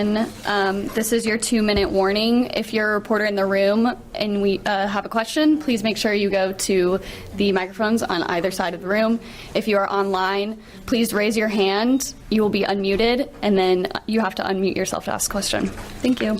attention. This is your 2-minute warning. If you're a reporter in the room and we have a question, please make sure you go to the microphones on either side of the room. If you are online, please raise your hand. You will be unmuted, and then you have to unmute yourself to ask a question. Thank you.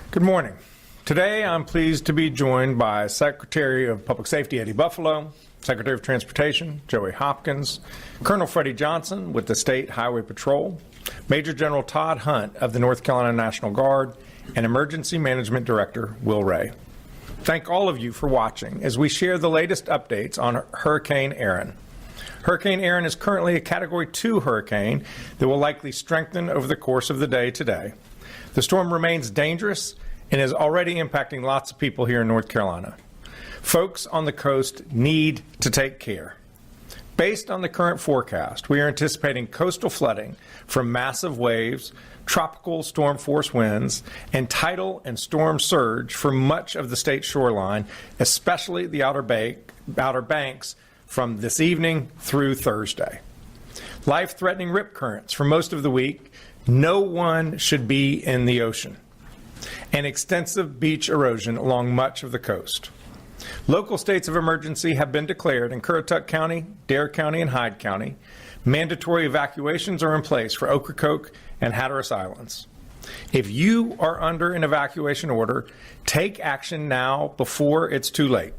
Good morning. Today I'm pleased to be joined by Secretary of Public Safety Eddie Buffalo, Secretary of Transportation Joey Hopkins, Colonel Freddie Johnson with the State Highway Patrol, Major General Todd Hunt of the North Carolina National Guard, and Emergency Management Director Will Ray. Thank all of you for watching as we share the latest updates on Hurricane Erin. Hurricane Erin is currently a Category 2 hurricane that will likely strengthen over the course of the day today. The storm remains dangerous and is already impacting lots of people here in North Carolina. Folks on the coast need to take care. Based on the current forecast, we are anticipating coastal flooding from massive waves, tropical storm force winds, and tidal and storm surge for much of the state shoreline, especially the Outer Banks from this evening through Thursday. Life-threatening rip currents for most of the week. No one should be in the ocean. And extensive beach erosion along much of the coast. Local states of emergency have been declared in Currituck County, Dare County, and Hyde County. Mandatory evacuations are in place for Ocracoke and Hatteras Islands. If you are under an evacuation order, take action now before it's too late.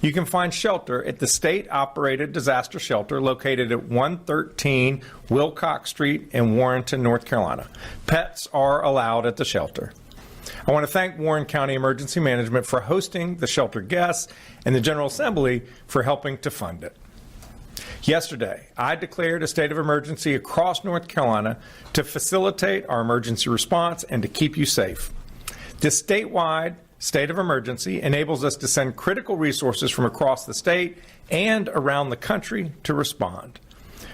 You can find shelter at the state-operated disaster shelter located at 113 Wilcox Street in Warrenton, North Carolina. Pets are allowed at the shelter. I want to thank Warren County Emergency Management for hosting the shelter guests and the General Assembly for helping to fund it. Yesterday, I declared a state of emergency across North Carolina to facilitate our emergency response and to keep you safe. This statewide state of emergency enables us to send critical resources from across the state and around the country to respond.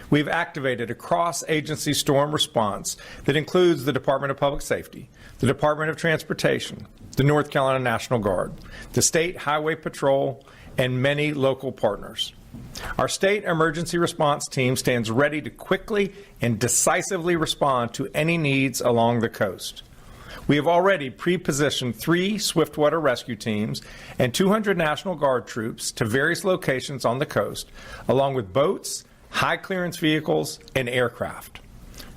We've activated a cross-agency storm response that includes the Department of Public Safety, the Department of Transportation, the North Carolina National Guard, the State Highway Patrol, and many local partners. Our state emergency response team stands ready to quickly and decisively respond to any needs along the coast. We have already pre-positioned 3 swiftwater rescue teams and 200 National Guard troops to various locations on the coast, along with boats, high-clearance vehicles, and aircraft.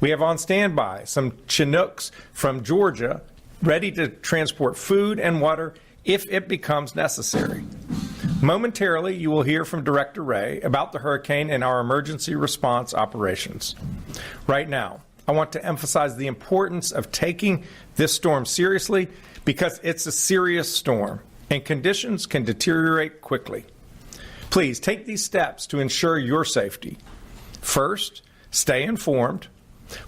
We have on standby some Chinooks from Georgia ready to transport food and water if it becomes necessary. Momentarily, you will hear from Director Ray about the hurricane and our emergency response operations. Right now, I want to emphasize the importance of taking this storm seriously because it's a serious storm and conditions can deteriorate quickly. Please take these steps to ensure your safety. First, stay informed.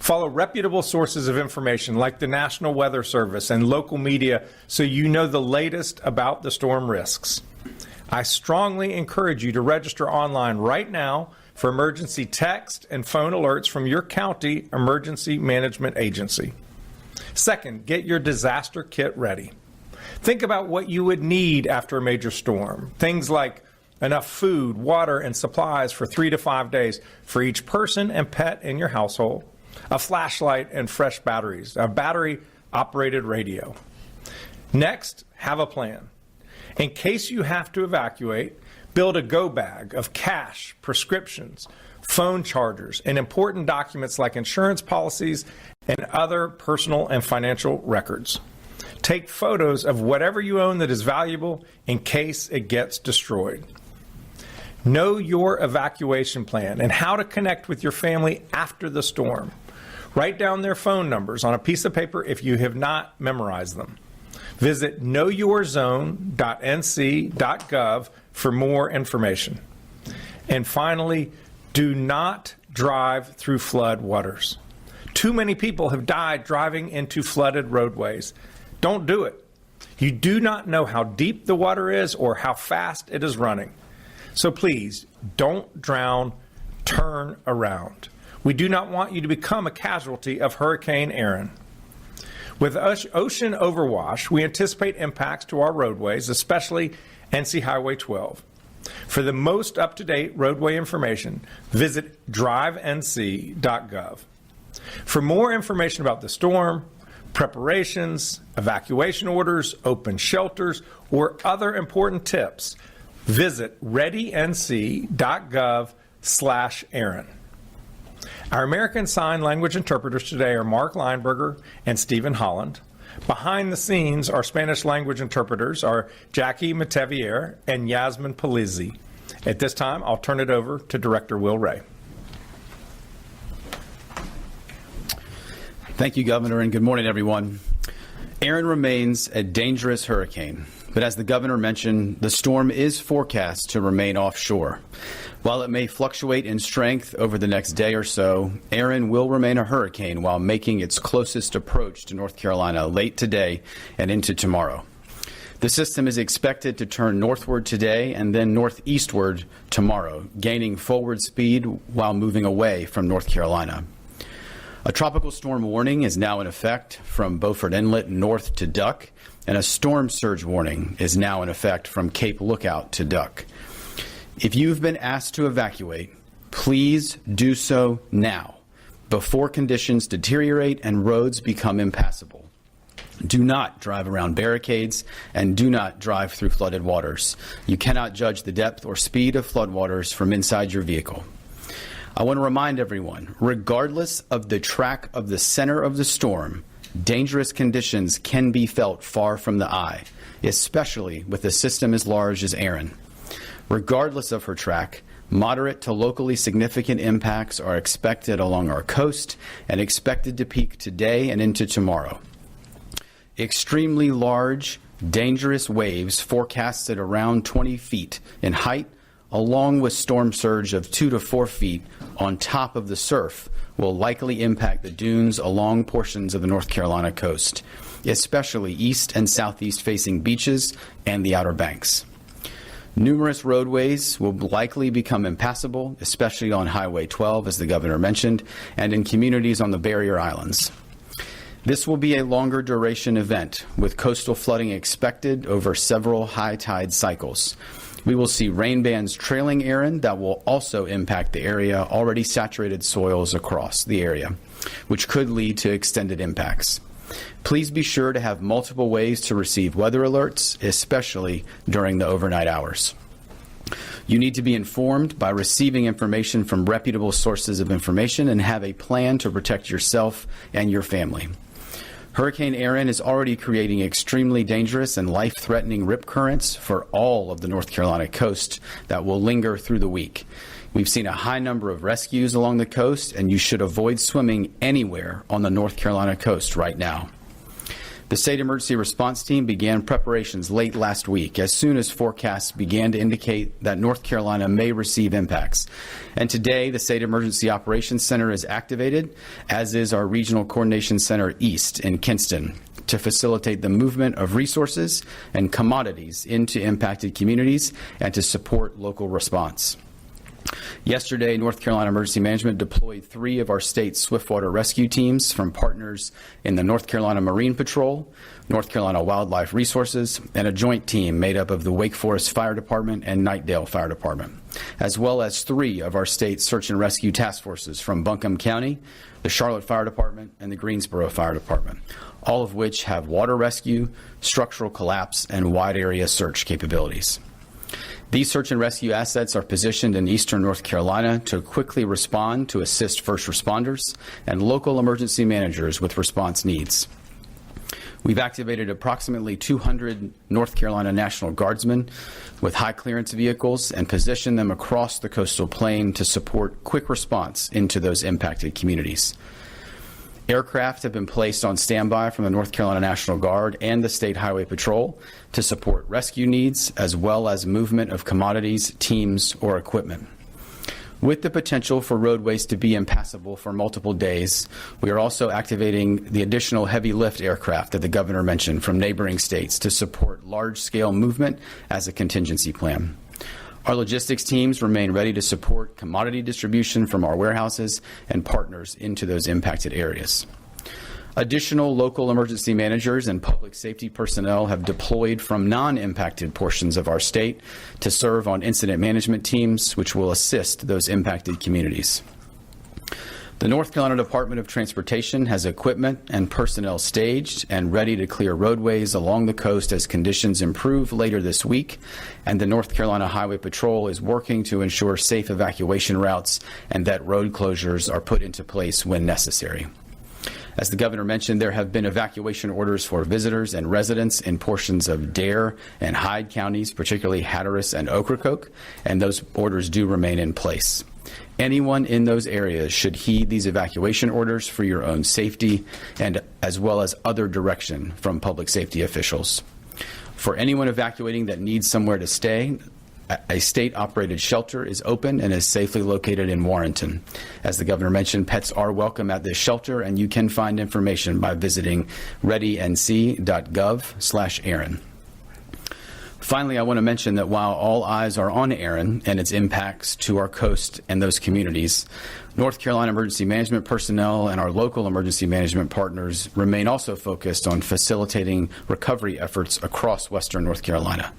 Follow reputable sources of information like the National Weather Service and local media so you know the latest about the storm risks. I strongly encourage you to register online right now for emergency text and phone alerts from your county emergency management agency. Second, get your disaster kit ready. Think about what you would need after a major storm. Things like enough food, water, and supplies for 3 to 5 days for each person and pet in your household, a flashlight and fresh batteries, a battery-operated radio. Next, have a plan. In case you have to evacuate, build a go bag of cash, prescriptions, phone chargers, and important documents like insurance policies and other personal and financial records. Take photos of whatever you own that is valuable in case it gets destroyed. Know your evacuation plan and how to connect with your family after the storm. Write down their phone numbers on a piece of paper if you have not memorized them. Visit knowyourzone.nc.gov for more information. And finally, do not drive through flood waters. Too many people have died driving into flooded roadways. Don't do it. You do not know how deep the water is or how fast it is running. So please, don't drown, turn around. We do not want you to become a casualty of Hurricane Erin. With ocean overwash, we anticipate impacts to our roadways, especially NC Highway 12. For the most up-to-date roadway information, visit drivenc.gov. For more information about the storm, preparations, evacuation orders, open shelters, or other important tips, visit readync.gov/Erin. Our American Sign Language interpreters today are Mark Lineberger and Stephen Holland. Behind the scenes, our Spanish language interpreters are Jackie Matevier and Yasmin Palizzi. At this time, I'll turn it over to Director Will Ray. Thank you, Governor, and good morning, everyone. Erin remains a dangerous hurricane, but as the Governor mentioned, the storm is forecast to remain offshore. While it may fluctuate in strength over the next day or so, Erin will remain a hurricane while making its closest approach to North Carolina late today and into tomorrow. The system is expected to turn northward today and then northeastward tomorrow, gaining forward speed while moving away from North Carolina. A tropical storm warning is now in effect from Beaufort Inlet north to Duck, and a storm surge warning is now in effect from Cape Lookout to Duck. If you've been asked to evacuate, please do so now, before conditions deteriorate and roads become impassable. Do not drive around barricades and do not drive through flooded waters. You cannot judge the depth or speed of floodwaters from inside your vehicle. I want to remind everyone, regardless of the track of the center of the storm, dangerous conditions can be felt far from the eye, especially with a system as large as Erin. Regardless of her track, moderate to locally significant impacts are expected along our coast and expected to peak today and into tomorrow. Extremely large, dangerous waves forecasted around 20 feet in height, along with storm surge of 2 to 4 feet on top of the surf, will likely impact the dunes along portions of the North Carolina coast, especially east and southeast facing beaches and the Outer Banks. Numerous roadways will likely become impassable, especially on Highway 12, as the Governor mentioned, and in communities on the barrier islands. This will be a longer duration event, with coastal flooding expected over several high tide cycles. We will see rain bands trailing Erin that will also impact the area, already saturated soils across the area, which could lead to extended impacts. Please be sure to have multiple ways to receive weather alerts, especially during the overnight hours. You need to be informed by receiving information from reputable sources of information and have a plan to protect yourself and your family. Hurricane Erin is already creating extremely dangerous and life-threatening rip currents for all of the North Carolina coast that will linger through the week. We've seen a high number of rescues along the coast, and you should avoid swimming anywhere on the North Carolina coast right now. The State Emergency Response Team began preparations late last week as soon as forecasts began to indicate that North Carolina may receive impacts. And today, the State Emergency Operations Center is activated, as is our Regional Coordination Center East in Kinston, to facilitate the movement of resources and commodities into impacted communities and to support local response. Yesterday, North Carolina Emergency Management deployed 3 of our state's swiftwater rescue teams from partners in the North Carolina Marine Patrol, North Carolina Wildlife Resources, and a joint team made up of the Wake Forest Fire Department and Knightdale Fire Department, as well as 3 of our state's search and rescue task forces from Buncombe County, the Charlotte Fire Department, and the Greensboro Fire Department, all of which have water rescue, structural collapse, and wide area search capabilities. These search and rescue assets are positioned in eastern North Carolina to quickly respond to assist first responders and local emergency managers with response needs. We've activated approximately 200 North Carolina National Guardsmen with high clearance vehicles and positioned them across the coastal plain to support quick response into those impacted communities. Aircraft have been placed on standby from the North Carolina National Guard and the State Highway Patrol to support rescue needs as well as movement of commodities, teams, or equipment. With the potential for roadways to be impassable for multiple days, we are also activating the additional heavy lift aircraft that the governor mentioned from neighboring states to support large-scale movement as a contingency plan. Our logistics teams remain ready to support commodity distribution from our warehouses and partners into those impacted areas. Additional local emergency managers and public safety personnel have deployed from non-impacted portions of our state to serve on incident management teams, which will assist those impacted communities. The North Carolina Department of Transportation has equipment and personnel staged and ready to clear roadways along the coast as conditions improve later this week, and the North Carolina Highway Patrol is working to ensure safe evacuation routes and that road closures are put into place when necessary. As the governor mentioned, there have been evacuation orders for visitors and residents in portions of Dare and Hyde counties, particularly Hatteras and Ocracoke, and those orders do remain in place. Anyone in those areas should heed these evacuation orders for your own safety and as well as other direction from public safety officials. For anyone evacuating that needs somewhere to stay, a state-operated shelter is open and is safely located in Warrenton. As the governor mentioned, pets are welcome at this shelter, and you can find information by visiting readync.gov/Erin. Finally, I want to mention that while all eyes are on Erin and its impacts to our coast and those communities, North Carolina emergency management personnel and our local emergency management partners remain also focused on facilitating recovery efforts across western North Carolina.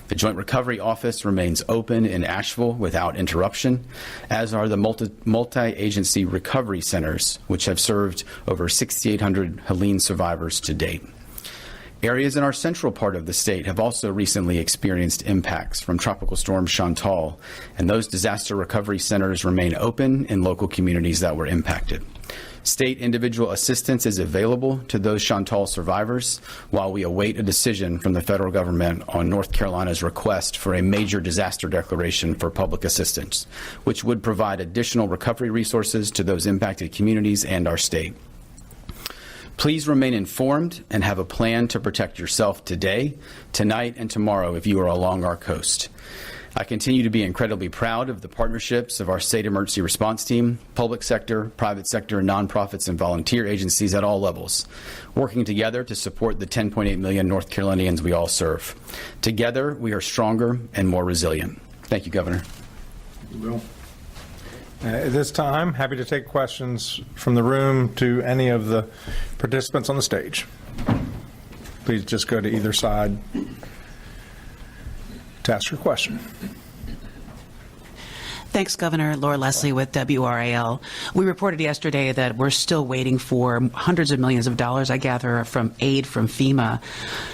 The Joint Recovery Office remains open in Asheville without interruption, as are the multi-agency recovery centers, which have served over 6,800 Helene survivors to date. Areas in our central part of the state have also recently experienced impacts from Tropical Storm Chantal, and those disaster recovery centers remain open in local communities that were impacted. State individual assistance is available to those Chantal survivors while we await a decision from the federal government on North Carolina's request for a major disaster declaration for public assistance, which would provide additional recovery resources to those impacted communities and our state. Please remain informed and have a plan to protect yourself today, tonight, and tomorrow if you are along our coast. I continue to be incredibly proud of the partnerships of our state emergency response team, public sector, private sector, nonprofits, and volunteer agencies at all levels, working together to support the 10.8 million North Carolinians we all serve. Together, we are stronger and more resilient. Thank you, Governor. Thank you, Bill. At this time, happy to take questions from the room to any of the participants on the stage. Please just go to either side. to ask your question. Thanks, Governor. Laura Leslie with WRAL. We reported yesterday that we're still waiting for hundreds of millions of dollars, I gather, from aid from FEMA.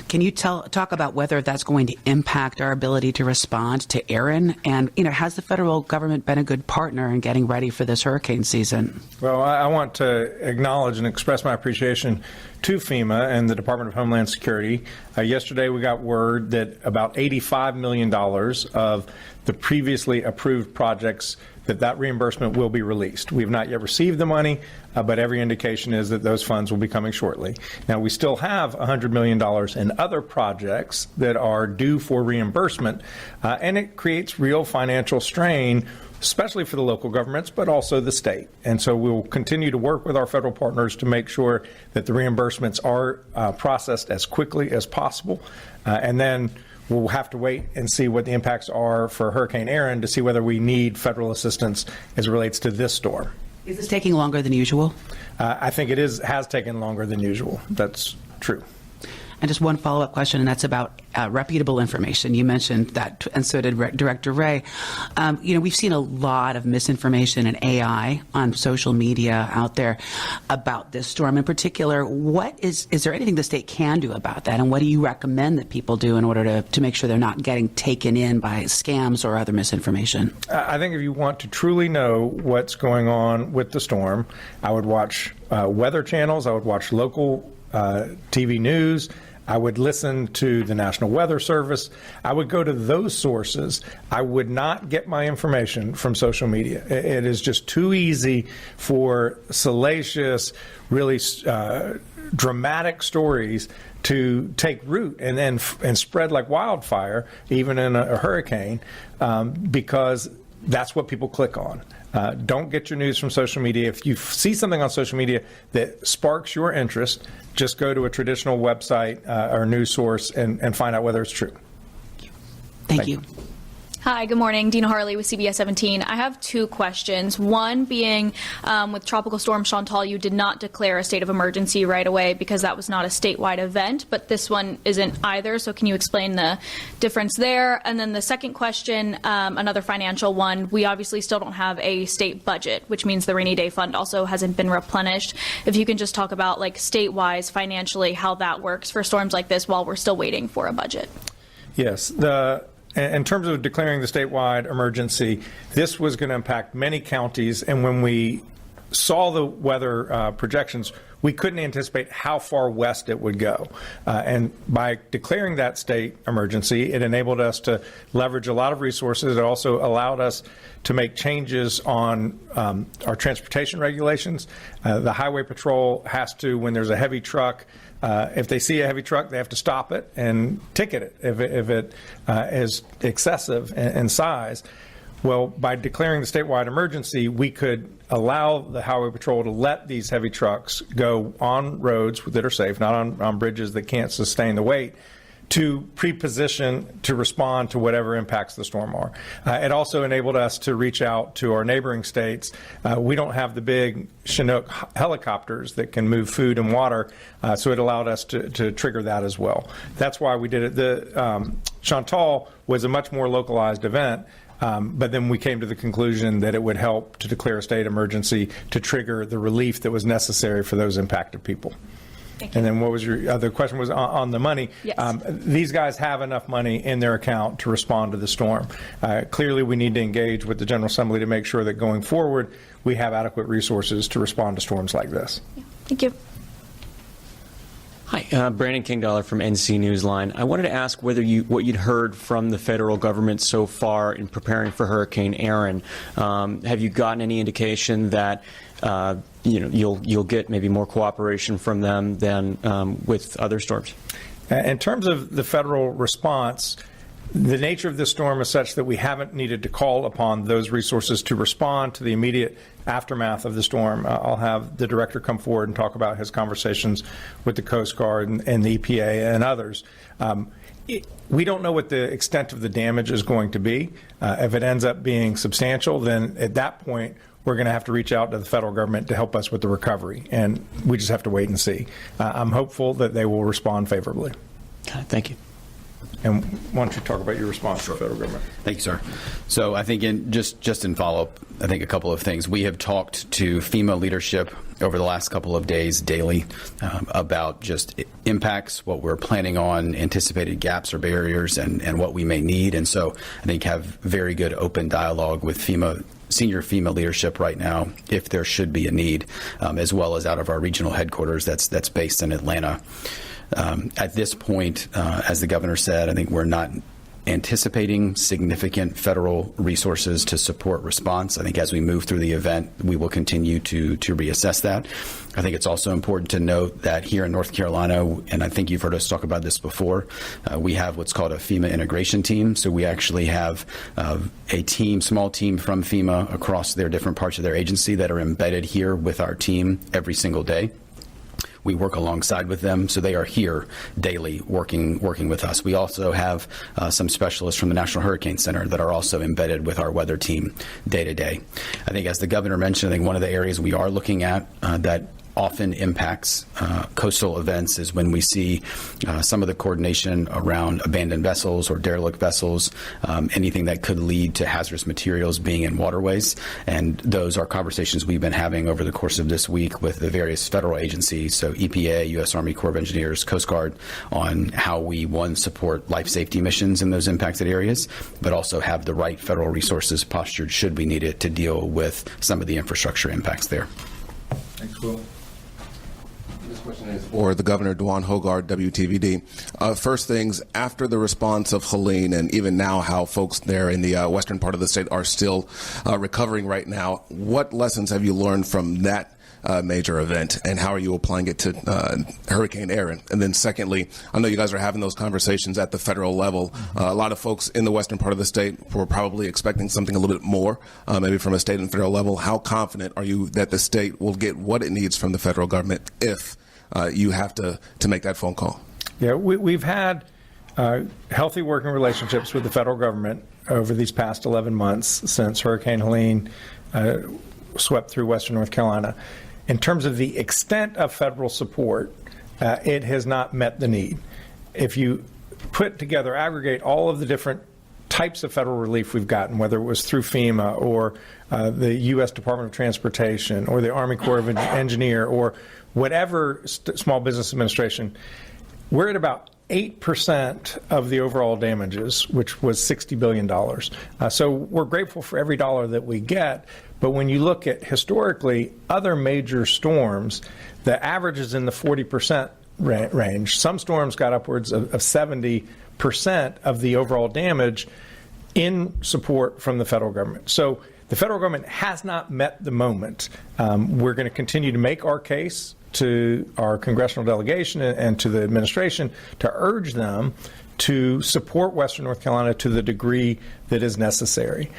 Can you talk about whether that's going to impact our ability to respond to Erin? And, has the federal government been a good partner in getting ready for this hurricane season? Well, I want to acknowledge and express my appreciation to FEMA and the Department of Homeland Security. Yesterday, we got word that about $85 million of the previously approved projects, that reimbursement will be released. We have not yet received the money, but every indication is that those funds will be coming shortly. Now, we still have $100 million in other projects that are due for reimbursement, and it creates real financial strain, especially for the local governments, but also the state. And so we'll continue to work with our federal partners to make sure that the reimbursements are processed as quickly as possible. And then we'll have to wait and see what the impacts are for Hurricane Erin to see whether we need federal assistance as it relates to this storm. Is this taking longer than usual? I think it has taken longer than usual. That's true. And just one follow-up question, and that's about reputable information. You mentioned that, and so did Director Wray. We've seen a lot of misinformation and AI on social media out there about this storm in particular. Is there anything the state can do about that, and what do you recommend that people do in order to make sure they're not getting taken in by scams or other misinformation? I think if you want to truly know what's going on with the storm, I would watch weather channels. I would watch local TV news. I would listen to the National Weather Service. I would go to those sources. I would not get my information from social media. It is just too easy for salacious, really dramatic stories to take root and spread like wildfire, even in a hurricane, because that's what people click on. Don't get your news from social media. If you see something on social media that sparks your interest, just go to a traditional website or news source and find out whether it's true. Thank you. Hi, good morning. Dina Harley with CBS 17. I have two questions. One being, with Tropical Storm Chantal, you did not declare a state of emergency right away because that was not a statewide event, but this one isn't either. So can you explain the difference there? And then the second question, another financial one. We obviously still don't have a state budget, which means the rainy day fund also hasn't been replenished. If you can just talk about, like, state-wise, financially, how that works for storms like this while we're still waiting for a budget. Yes. In terms of declaring the statewide emergency, this was going to impact many counties, and when we saw the weather projections, we couldn't anticipate how far west it would go. And by declaring that state emergency, it enabled us to leverage a lot of resources. It also allowed us to make changes on our transportation regulations. The Highway Patrol has to, when there's a heavy truck, if they see a heavy truck, they have to stop it and ticket it if it is excessive in size. Well, by declaring the statewide emergency, we could allow the Highway Patrol to let these heavy trucks go on roads that are safe, not on bridges that can't sustain the weight, to pre-position to respond to whatever impacts the storm are. It also enabled us to reach out to our neighboring states. We don't have the big Chinook helicopters that can move food and water, so it allowed us to trigger that as well. That's why we did it. The Chantal was a much more localized event, but then we came to the conclusion that it would help to declare a state emergency to trigger the relief that was necessary for those impacted people. And then what was your other question was on the money? Yes. These guys have enough money in their account to respond to the storm. Clearly, we need to engage with the General Assembly to make sure that going forward, we have adequate resources to respond to storms like this. Thank you. Hi, Brandon Kingdollar from NC Newsline. I wanted to ask whether what you'd heard from the federal government so far in preparing for Hurricane Erin. Have you gotten any indication that you'll get maybe more cooperation from them than with other storms? In terms of the federal response, the nature of this storm is such that we haven't needed to call upon those resources to respond to the immediate aftermath of the storm. I'll have the director come forward and talk about his conversations with the Coast Guard and the EPA and others. We don't know what the extent of the damage is going to be. If it ends up being substantial, then at that point, we're going to have to reach out to the federal government to help us with the recovery, and we just have to wait and see. I'm hopeful that they will respond favorably. Thank you. And why don't you talk about your response to the federal government? Thank you, sir. So I think just in follow-up, I think a couple of things. We have talked to FEMA leadership over the last couple of days daily about just impacts, what we're planning on, anticipated gaps or barriers, and what we may need. And so I think have very good open dialogue with senior FEMA leadership right now if there should be a need, as well as out of our regional headquarters that's based in Atlanta. At this point, as the governor said, I think we're not anticipating significant federal resources to support response. I think as we move through the event, we will continue to reassess that. I think it's also important to note that here in North Carolina, and I think you've heard us talk about this before, we have what's called a FEMA integration team. So we actually have a small team from FEMA across their different parts of their agency that are embedded here with our team every single day. We work alongside with them, so they are here daily working with us. We also have some specialists from the National Hurricane Center that are also embedded with our weather team day to day. I think as the governor mentioned, I think one of the areas we are looking at that often impacts coastal events is when we see some of the coordination around abandoned vessels or derelict vessels, anything that could lead to hazardous materials being in waterways. And those are conversations we've been having over the course of this week with the various federal agencies, so EPA, U.S. Army Corps of Engineers, Coast Guard, on how we, one, support life safety missions in those impacted areas, but also have the right federal resources postured should we need it to deal with some of the infrastructure impacts there. Thanks, Will. This question is for the Governor, Dwan Hogard, WTVD. First things, after the response of Helene and even now how folks there in the western part of the state are still recovering right now, what lessons have you learned from that major event, and how are you applying it to Hurricane Erin? And then secondly, I know you guys are having those conversations at the federal level. A lot of folks in the western part of the state were probably expecting something a little bit more, maybe from a state and federal level. How confident are you that the state will get what it needs from the federal government if you have to make that phone call? Yeah, we've had healthy working relationships with the federal government over these past 11 months since Hurricane Helene swept through western North Carolina. In terms of the extent of federal support, it has not met the need. If you aggregate all of the different types of federal relief we've gotten, whether it was through FEMA or the U.S. Department of Transportation or the Army Corps of Engineers or whatever Small Business Administration, we're at about 8% of the overall damages, which was $60 billion. So we're grateful for every dollar that we get. But when you look at historically other major storms, the average is in the 40% range. Some storms got upwards of 70% of the overall damage in support from the federal government. So the federal government has not met the moment. We're going to continue to make our case to our congressional delegation and to the administration to urge them to support western North Carolina to the degree that is necessary.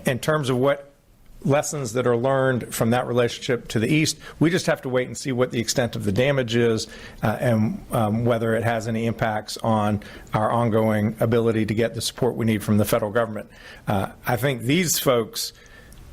In terms of what lessons that are learned from that relationship to the east, we just have to wait and see what the extent of the damage is and whether it has any impacts on our ongoing ability to get the support we need from the federal government. I think these folks,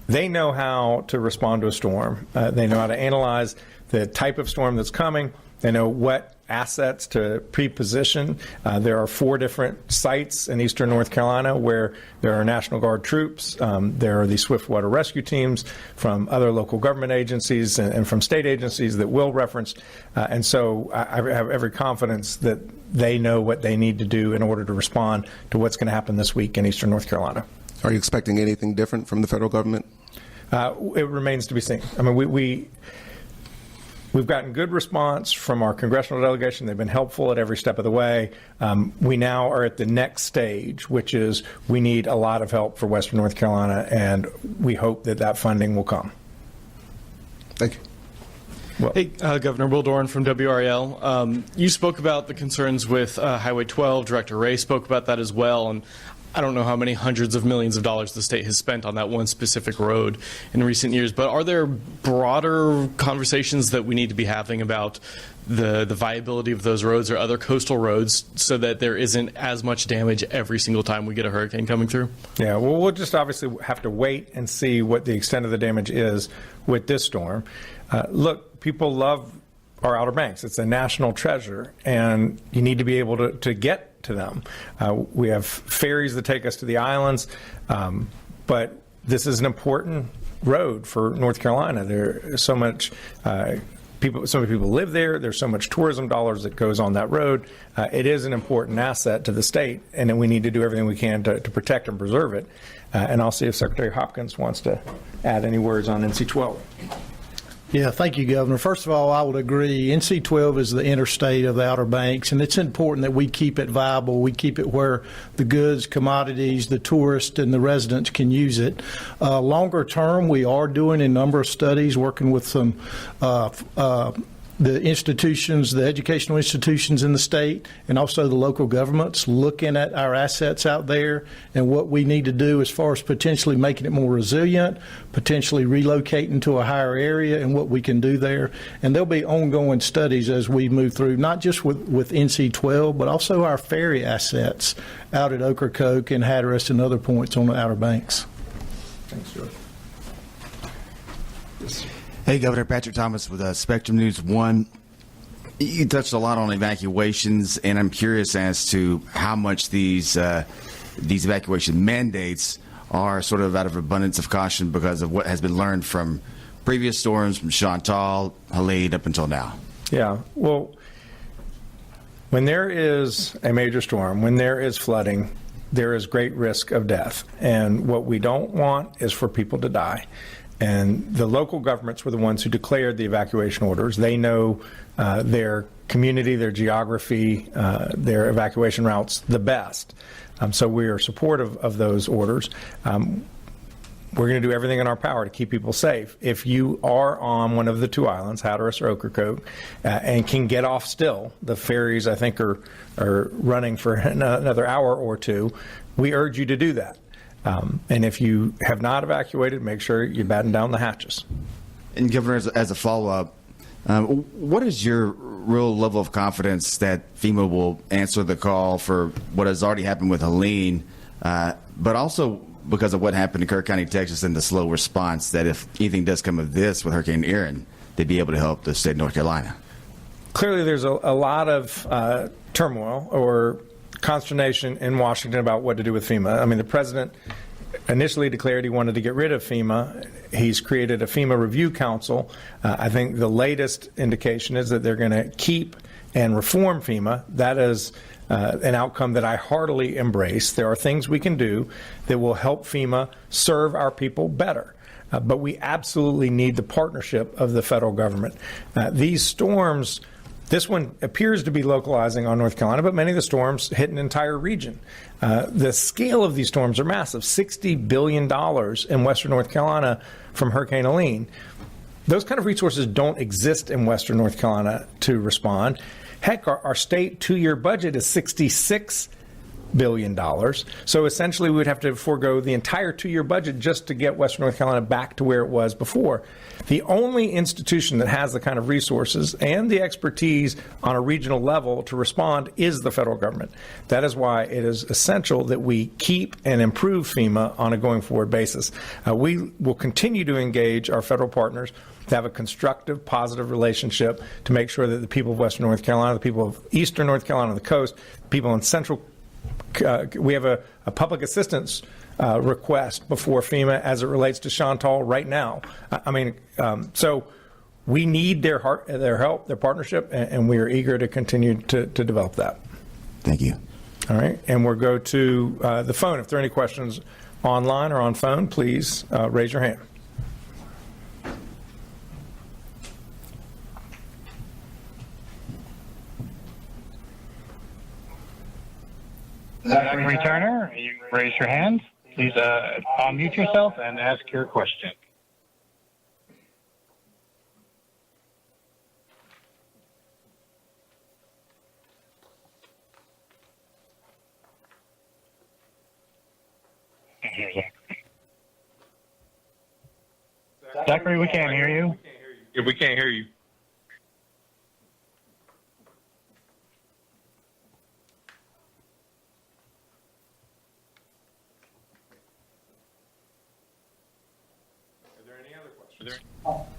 they know how to respond to a storm. They know how to analyze the type of storm that's coming. They know what assets to pre-position. There are 4 different sites in eastern North Carolina where there are National Guard troops. There are the swiftwater rescue teams from other local government agencies and from state agencies that Will referenced. And so I have every confidence that they know what they need to do in order to respond to what's going to happen this week in eastern North Carolina. Are you expecting anything different from the federal government? It remains to be seen. I mean, we've gotten good response from our congressional delegation. They've been helpful at every step of the way. We now are at the next stage, which is we need a lot of help for western North Carolina, and we hope that that funding will come. Thank you. Well, hey, Governor Will Doran from WRAL. You spoke about the concerns with Highway 12. Director Ray spoke about that as well. And I don't know how many hundreds of millions of dollars the state has spent on that one specific road in recent years, but are there broader conversations that we need to be having about the viability of those roads or other coastal roads so that there isn't as much damage every single time we get a hurricane coming through? Yeah, well, we'll just obviously have to wait and see what the extent of the damage is with this storm. Look, people love our Outer Banks. It's a national treasure, and you need to be able to get to them. We have ferries that take us to the islands, but this is an important road for North Carolina. There's so much so many people live there. There's so much tourism dollars that goes on that road. It is an important asset to the state, and then we need to do everything we can to protect and preserve it. And I'll see if Secretary Hopkins wants to add any words on NC-12. Yeah, thank you, Governor. First of all, I would agree. NC-12 is the interstate of the Outer Banks, and it's important that we keep it viable. We keep it where the goods, commodities, the tourists, and the residents can use it. Longer term, we are doing a number of studies, working with some the institutions, the educational institutions in the state, and also the local governments, looking at our assets out there and what we need to do as far as potentially making it more resilient, potentially relocating to a higher area, and what we can do there. And there'll be ongoing studies as we move through, not just with NC-12, but also our ferry assets out at Ocracoke and Hatteras and other points on the Outer Banks. Thanks, George. Hey, Governor, Patrick Thomas with Spectrum News 1. You touched a lot on evacuations, and I'm curious as to how much these evacuation mandates are sort of out of abundance of caution because of what has been learned from previous storms, from Chantal, Helene, up until now. Yeah, well, when there is a major storm, when there is flooding, there is great risk of death. And what we don't want is for people to die. And the local governments were the ones who declared the evacuation orders. They know their community, their geography, their evacuation routes the best. So we are supportive of those orders. We're going to do everything in our power to keep people safe. If you are on one of the two islands, Hatteras or Ocracoke, and can get off still, the ferries, I think, are running for another hour or two, we urge you to do that. And if you have not evacuated, make sure you batten down the hatches. And Governor, as a follow-up, what is your real level of confidence that FEMA will answer the call for what has already happened with Helene, but also because of what happened in Kirk County, Texas, and the slow response, that if anything does come of this with Hurricane Erin, they'd be able to help the state of North Carolina? Clearly, there's a lot of turmoil or consternation in Washington about what to do with FEMA. I mean, the president initially declared he wanted to get rid of FEMA. He's created a FEMA review council. I think the latest indication is that they're going to keep and reform FEMA. That is an outcome that I heartily embrace. There are things we can do that will help FEMA serve our people better. But we absolutely need the partnership of the federal government. These storms, this one appears to be localizing on North Carolina, but many of the storms hit an entire region. The scale of these storms are massive, $60 billion in western North Carolina from Hurricane Erin. Those kind of resources don't exist in western North Carolina to respond. Heck, our state two-year budget is $66 billion. So essentially we would have to forego the entire two-year budget just to get western North Carolina back to where it was before. The only institution that has the kind of resources and the expertise on a regional level to respond is the federal government. That is why it is essential that we keep and improve FEMA on a going forward basis. We will continue to engage our federal partners to have a constructive, positive relationship to make sure that the people of western North Carolina, the people of eastern North Carolina, the coast, people in central, we have a public assistance request before FEMA as it relates to Chantal right now. So we need their help, their partnership, and we are eager to continue to develop that. Thank you. All right, and we'll go to the phone. If there are any questions online or on phone, please raise your hand. Zachary Turner, you raise your hand. Please unmute yourself and ask your question. I can't hear you. Zachary, we can't hear you. Yeah, we can't hear you. Are there any other questions?